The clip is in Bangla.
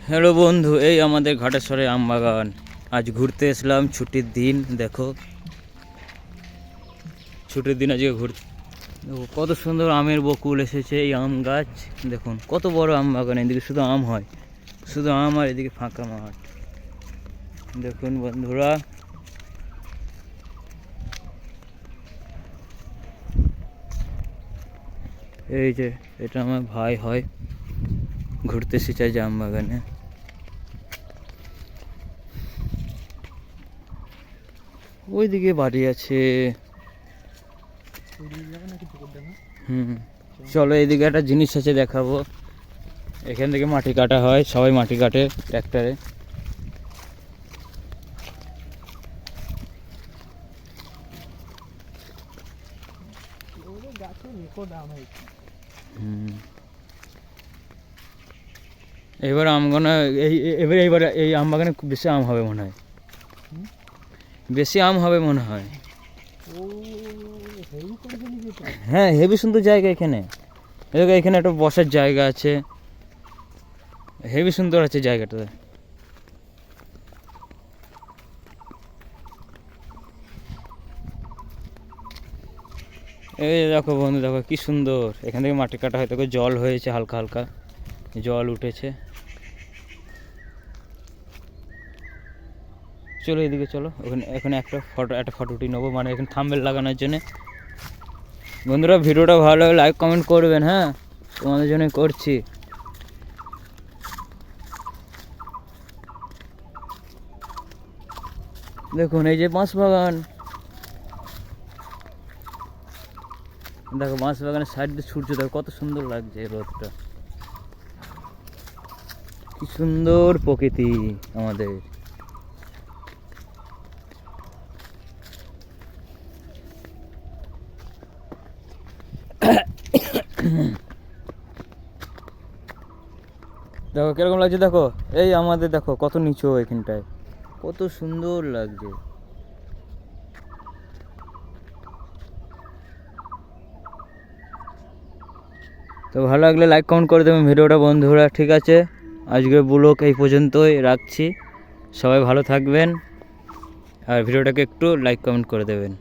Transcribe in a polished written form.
হ্যালো বন্ধু, এই আমাদের ঘাটেশ্বরে আম বাগান। আজ ঘুরতে এসলাম, ছুটির দিন। দেখো, ছুটির দিন আজকে ঘুরতে। দেখো কত সুন্দর আমের বকুল এসেছে। এই আম গাছ দেখুন, কত বড় আম বাগান। এদিকে শুধু আম হয়, শুধু আম, আর এদিকে ফাঁকা মাঠ। দেখুন বন্ধুরা, এই যে এটা আমার ভাই হয়, ঘুরতে এসেছে যে আম বাগানে। ওইদিকে বাড়ি আছে। চলো, এইদিকে একটা জিনিস আছে দেখাবো। এখান থেকে মাটি কাটা হয়, সবাই মাটি কাটে ট্র্যাক্টরে। এবার আমগানা এইবার এই আম বাগানে খুব বেশি আম হবে মনে হয়, বেশি আম হবে মনে হয়। হ্যাঁ, হেবি সুন্দর জায়গা এখানে। এখানে একটা বসার জায়গা আছে, হেবি সুন্দর আছে জায়গাটা। এই দেখো বন্ধু, দেখো কি সুন্দর। এখান থেকে মাটি কাটা হয়, দেখো জল হয়েছে, হালকা হালকা জল উঠেছে। চলো এদিকে চলো, ওখানে এখানে একটা ফটো উঠিয়ে নেবো, মানে এখানে থাম্বনেল লাগানোর জন্য। বন্ধুরা, ভিডিওটা ভালো লাগে লাইক কমেন্ট করবেন। হ্যাঁ, তোমাদের জন্য করছি। দেখুন এই যে বাঁশ বাগান, দেখো বাঁশ বাগানের সাইড দিয়ে সূর্য, দেখো কত সুন্দর লাগছে রোদটা। কি সুন্দর প্রকৃতি আমাদের। দেখো কিরকম লাগছে, দেখো এই আমাদের, দেখো কত নিচু এখানটায়, কত সুন্দর লাগছে। তো ভালো লাগলে লাইক কমেন্ট করে দেবেন ভিডিওটা বন্ধুরা। ঠিক আছে, আজকের ব্লগ এই পর্যন্তই রাখছি। সবাই ভালো থাকবেন, আর ভিডিওটাকে একটু লাইক কমেন্ট করে দেবেন।